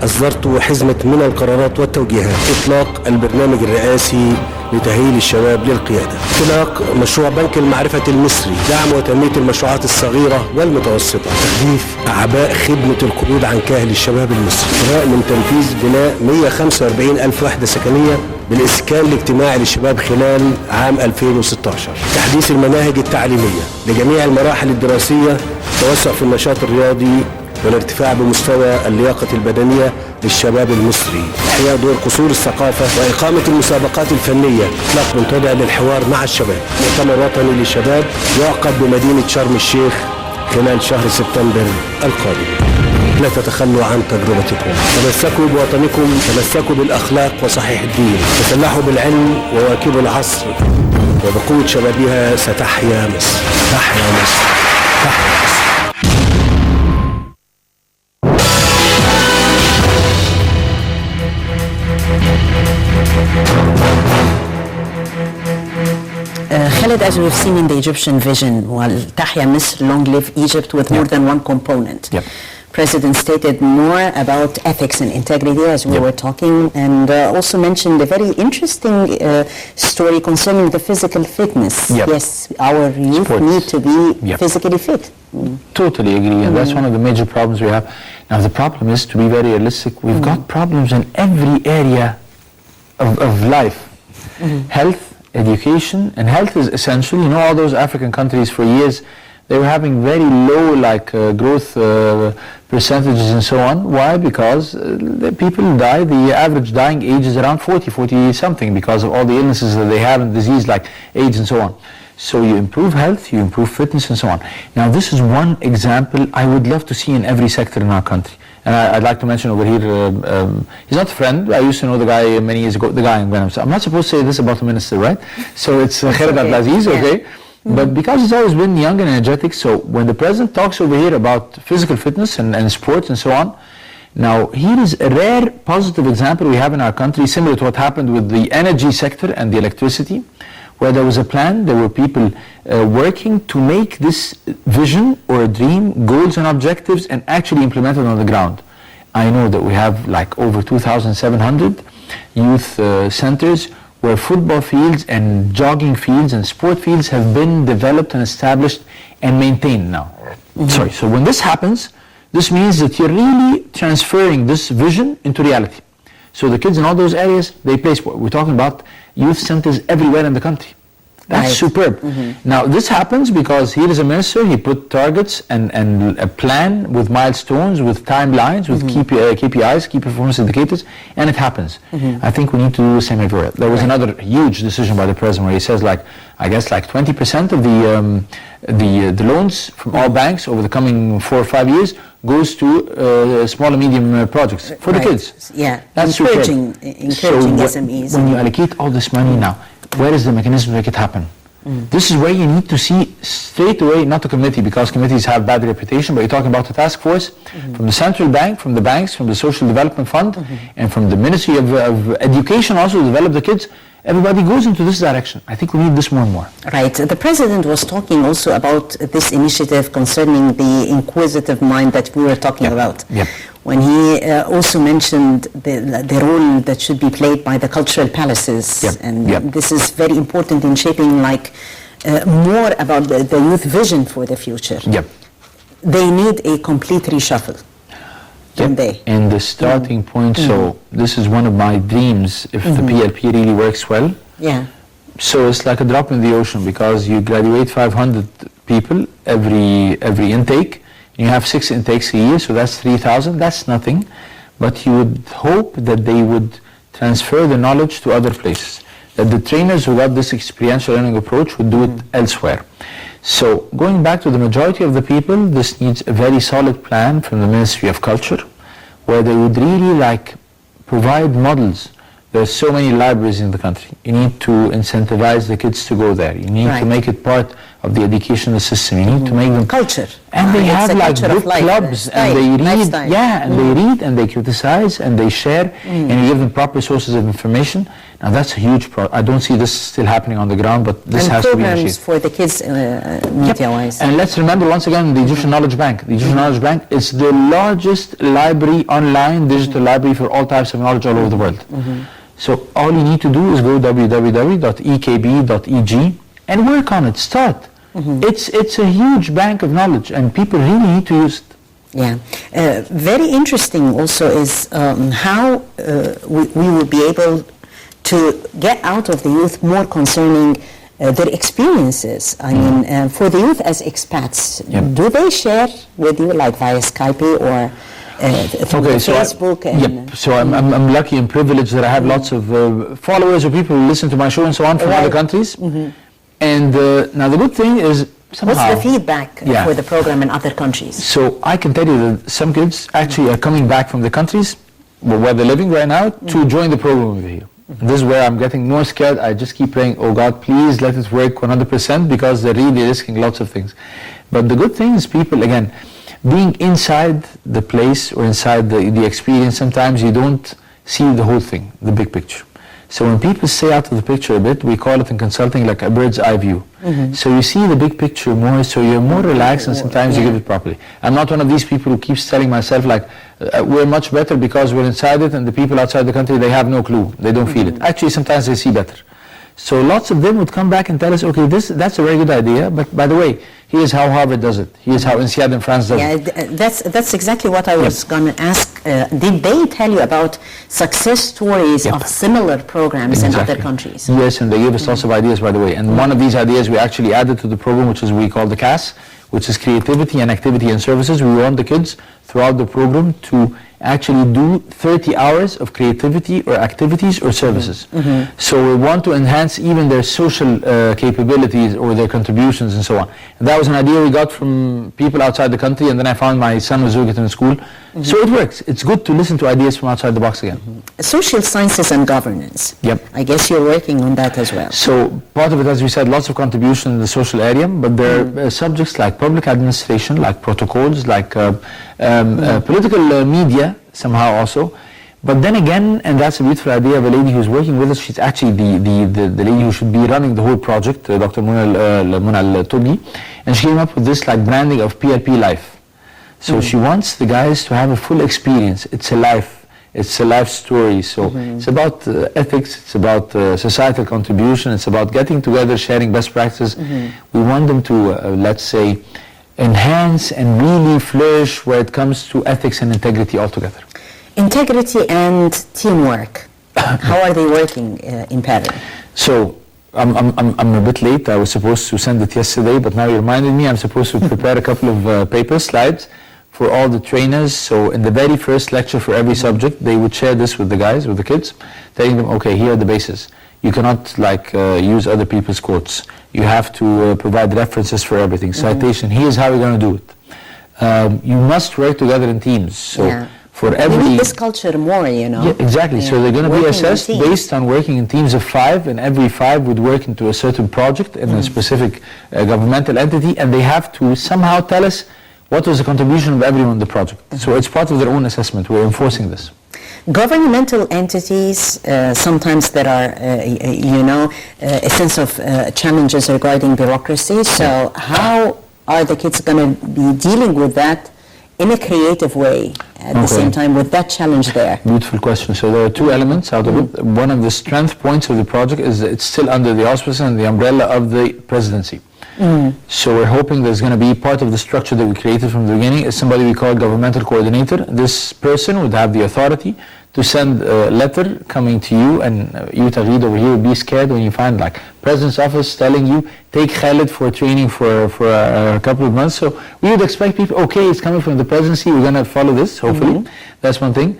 أصدرت حزمة من القرارات والتوجيهات: إطلاق البرنامج الرئاسي لتأهيل الشباب للقيادة، إطلاق مشروع بنك المعرفة المصري، دعم وتنمية المشروعات الصغيرة والمتوسطة، تخفيف أعباء خدمة القروض عن كاهل الشباب المصري، انتهاء من تنفيذ بناء 145 ألف وحدة سكنية بالإسكان الاجتماعي للشباب خلال عام 2016، تحديث المناهج التعليمية لجميع المراحل الدراسية، توسع في النشاط الرياضي والارتفاع بمستوى اللياقة البدنية للشباب المصري، إحياء دور قصور الثقافة وإقامة المسابقات الفنية، إطلاق منتدى للحوار مع الشباب، مؤتمر وطني للشباب يعقد بمدينة شرم الشيخ خلال شهر سبتمبر القادم. لا تتخلوا عن تجربتكم، تمسكوا بوطنكم، تمسكوا بالأخلاق وصحيح الدين، تسلحوا بالعلم وواكبوا العصر، وبقوة شبابها ستحيا مصر، تحيا مصر، تحيا مصر. Khaled, as we've seen in the Egyptian vision, Tahya Misr, long live Egypt, with more than one component. Yep. President stated more about ethics and integrity, as we were talking, and also mentioned a very interesting story concerning the physical fitness. Yep. Yes, our youth need to be physically fit. Totally agree, and that's one of the major problems we have. Now, the problem is, to be very realistic, we've got problems in every area of life. Health, education, and health is essential. You know, all those African countries for years, they were having very low growth percentages and so on. Why? Because the people die, the average dying age is around 40 something because of all the illnesses that they have and disease like AIDS and so on. So you improve health, you improve fitness and so on. Now this is one example I would love to see in every sector in our country. And I'd like to mention over here, he's not a friend, I used to know the guy many years ago, the guy in Gwenem. So I'm not supposed to say this about the minister, right? So it's Khaled Abdelaziz, okay? But because he's always been young and energetic, so when the president talks over here about physical fitness and sports and so on, now here is a rare positive example we have in our country, similar to what happened with the energy sector and the electricity, where there was a plan, there were people working to make this vision or a dream, goals and objectives, and actually implement it on the ground. I know that we have like over 2,700 youth centers where football fields and jogging fields and sport fields have been developed and established and maintained now. Sorry, so when this happens, this means that you're really transferring this vision into reality. So the kids in all those areas, they play sport. We're talking about youth centers everywhere in the country. That's superb. Now this happens because here is a minister, he put targets and a plan with milestones, with timelines, with KPIs, key performance indicators, and it happens. I think we need to do the same everywhere. There was another huge decision by the president where he says I guess 20% of the loans from all banks over the coming 4 or 5 years goes to small and medium projects for the kids. Yeah, that's encouraging SMEs. When you allocate all this money now, where is the mechanism to make it happen? This is where you need to see straight away, not a committee because committees have bad reputation, but you're talking about a task force from the central bank, from the banks, from the Social Development Fund, and from the Ministry of Education also to develop the kids. Everybody goes into this direction. I think we need this more and more. Right. The president was talking also about this initiative concerning the inquisitive mind that we were talking about. When he also mentioned the role that should be played by the cultural palaces. And this is very important in shaping more about the youth vision for the future. They need a complete reshuffle. And the starting point, so this is one of my dreams if the PLP really works well. So it's like a drop in the ocean because you graduate 500 people every intake. You have 6 intakes a year, so that's 3,000. That's nothing. But you would hope that they would transfer the knowledge to other places. That the trainers who got this experiential learning approach would do it elsewhere. So going back to the majority of the people, this needs a very solid plan from the Ministry of Culture, where they would really provide models. There are so many libraries in the country. You need to incentivize the kids to go there. You need to make it part of the educational system. You need to make them culture. And they have book clubs, and they read, and they read and they criticize and they share, and you give them proper sources of information. Now that's a huge I don't see this still happening on the ground, but this has to be initiated. And programs for the kids, media-wise. And let's remember once again the Egyptian Knowledge Bank. The Egyptian Knowledge Bank is the largest library, online digital library for all types of knowledge all over the world. So all you need to do is go www.ekb.eg and work on it. Start. It's a huge bank of knowledge, and people really need to use it. Yeah. Very interesting also is how we will be able to get out of the youth more concerning their experiences. I mean, for the youth as expats, do they share with you, like via Skype or through Facebook? So I'm lucky and privileged that I have lots of followers or people who listen to my show and so on from other countries. And now the good thing is, somehow, what's the feedback for the program in other countries? So I can tell you that some kids actually are coming back from the countries where they're living right now to join the program over here. This is where I'm getting more scared. I just keep praying, oh God, please let it work 100%, because they're really risking lots of things. But the good thing is, people, again, being inside the place or inside the experience, sometimes you don't see the whole thing, the big picture. So when people stay out of the picture a bit, we call it in consulting like a bird's eye view. So you see the big picture more, so you're more relaxed, and sometimes you get it properly. I'm not one of these people who keeps telling myself like, we're much better because we're inside it, and the people outside the country, they have no clue, they don't feel it. Actually, sometimes they see better. So lots of them would come back and tell us, okay, that's a very good idea, but by the way, here's how Harvard does it. Here's how INSEAD in France does it. That's exactly what I was going to ask. Did they tell you about success stories of similar programs in other countries? Yes, and they gave us lots of ideas, by the way. And one of these ideas we actually added to the program, which is we call the CAS, which is Creativity and Activity and Services. We want the kids throughout the program to actually do 30 hours of creativity or activities or services. So we want to enhance even their social capabilities or their contributions and so on. And that was an idea we got from people outside the country, and then I found my son was doing it in school. So it works. It's good to listen to ideas from outside the box again. Social sciences and governance. I guess you're working on that as well. So part of it, as we said, lots of contribution in the social area, but there are subjects like public administration, like protocols, like political media, somehow also. But then again, and that's a beautiful idea of a lady who's working with us, she's actually the lady who should be running the whole project, Dr. Munal Togi, and she came up with this like branding of PLP life. So she wants the guys to have a full experience. It's a life story. So it's about ethics, it's about societal contribution, it's about getting together, sharing best practices. We want them to, let's say, enhance and really flourish where it comes to ethics and integrity altogether. Integrity and teamwork. How are they working in parallel? So I'm a bit late. I was supposed to send it yesterday, but now you reminded me. I'm supposed to prepare a couple of paper slides for all the trainers. So in the very first lecture for every subject, they would share this with the guys, with the kids, telling them, okay, here are the bases. You cannot use other people's quotes. You have to provide references for everything. Citation, here's how we're going to do it. You must work together in teams. So for every... We need this culture more, you know. Yeah, exactly. So they're going to be assessed based on working in teams of 5, and every 5 would work into a certain project in a specific governmental entity, and they have to somehow tell us what was the contribution of everyone in the project. So it's part of their own assessment. We're enforcing this. Governmental entities, sometimes there are, a sense of challenges regarding bureaucracy. So how are the kids going to be dealing with that in a creative way at the same time with that challenge there? Beautiful question. So there are 2 elements out of it. One of the strength points of the project is that it's still under the auspices and the umbrella of the presidency. So we're hoping there's going to be part of the structure that we created from the beginning is somebody we call governmental coordinator. This person would have the authority to send a letter coming to you, and you, Khaled, over here would be scared when you find like President's office telling you, take Khaled for training for a couple of months. So we would expect people, okay, it's coming from the presidency, we're going to follow this, hopefully. That's one thing.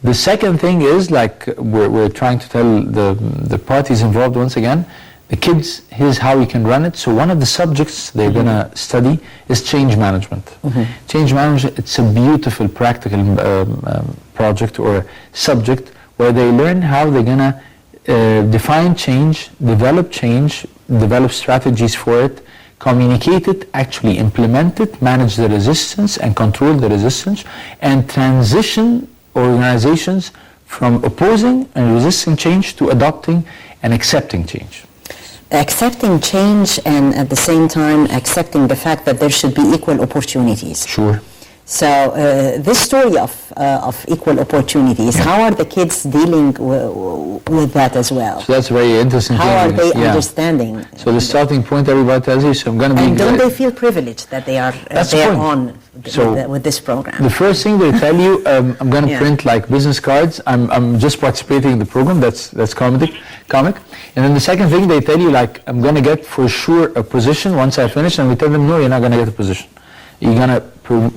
The second thing is like we're trying to tell the parties involved once again, the kids, here's how we can run it. So one of the subjects they're going to study is change management. Change management, it's a beautiful practical project or subject where they learn how they're going to define change, develop strategies for it, communicate it, actually implement it, manage the resistance and control the resistance, and transition organizations from opposing and resisting change to adopting and accepting change. Accepting change and at the same time accepting the fact that there should be equal opportunities. Sure. So this story of equal opportunities, how are the kids dealing with that as well? So that's very interesting. How are they understanding? So the starting point everybody tells you, so I'm going to be... And don't they feel privileged that they are on with this program? The first thing they tell you, I'm going to print like business cards. I'm just participating in the program. That's comic. And then the second thing they tell you, like, I'm going to get for sure a position once I finish. And we tell them, no, you're not going to get a position. You're going to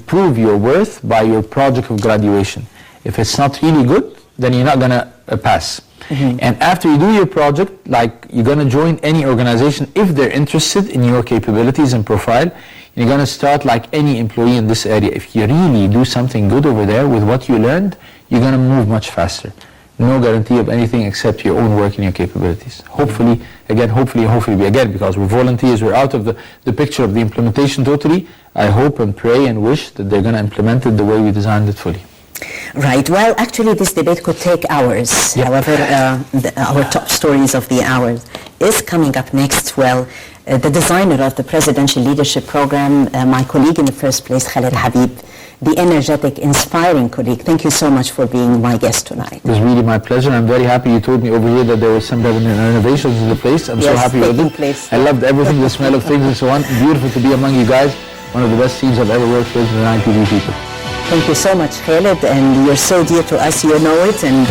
prove your worth by your project of graduation. If it's not really good, then you're not going to pass. Mm-hmm. And after you do your project, like, you're going to join any organization if they're interested in your capabilities and profile. You're going to start like any employee in this area. If you really do something good over there with what you learned, you're going to move much faster. No guarantee of anything except your own work and your capabilities. Hopefully, because we're volunteers, we're out of the picture of the implementation totally. I hope and pray and wish that they're going to implement it the way we designed it fully. Right. Well, actually, this debate could take hours. Yep. However, our top stories of the hour is coming up next. Well, the designer of the Presidential Leadership Program, my colleague in the first place, Khaled Habib, the energetic, inspiring colleague. Thank you so much for being my guest tonight. It was really my pleasure. I'm very happy you told me over here that there was some renovations in the place. I'm so happy with it. Place. I loved everything, the smell of things and so on. Beautiful to be among you guys. One of the best teams I've ever worked with, the Nile TV people. Thank you so much, Khaled, and you're so dear to us, you know it, and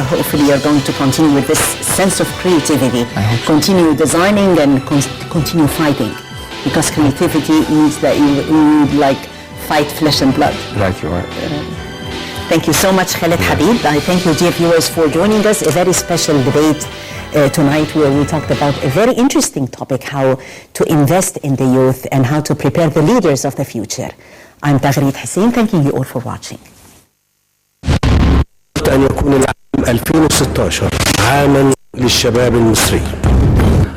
hopefully you're going to continue with this sense of creativity. Continue designing and continue fighting, because creativity means that you like fight flesh and blood. Right, you are. Thank you so much, Khaled Habib. I thank you, dear viewers, for joining us. A very special debate tonight where we talked about a very interesting topic, how to invest in the youth and how to prepare the leaders of the future. I'm Tagreed Hussein, thanking you all for watching. أن يكون العام 2016 عاما للشباب المصري.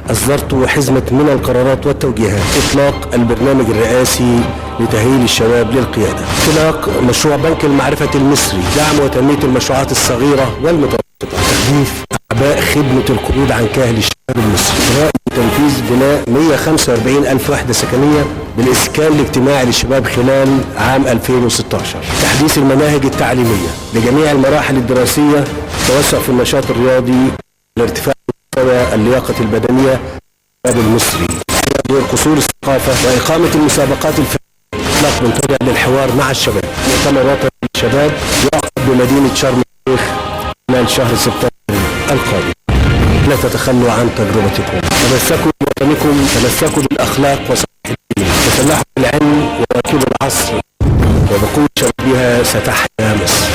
أصدرت حزمة من القرارات والتوجيهات إطلاق البرنامج الرئاسي لتأهيل الشباب للقيادة، إطلاق مشروع بنك المعرفة المصري، دعم وتنمية المشروعات الصغيرة والمتوسطة، تخفيف أعباء خدمة القروض عن كاهل الشباب المصري، إجراء تنفيذ بناء 145 ألف وحدة سكنية بالإسكان الاجتماعي للشباب خلال عام 2016، تحديث المناهج التعليمية لجميع المراحل الدراسية، توسع في النشاط الرياضي، الارتفاع مستوى اللياقة البدنية للشباب المصري، دور قصور الثقافة وإقامة المسابقات الفنية، إطلاق منتدى للحوار مع الشباب، مؤتمر وطني للشباب يعقد بمدينة شرم الشيخ خلال شهر سبتمبر القادم. لا تتخلوا عن تجربتكم، تمسكوا بوطنكم، تمسكوا بالأخلاق وصالح الدين، تسلحوا بالعلم وواكبوا العصر، وبقوة شبابها ستحيا مصر.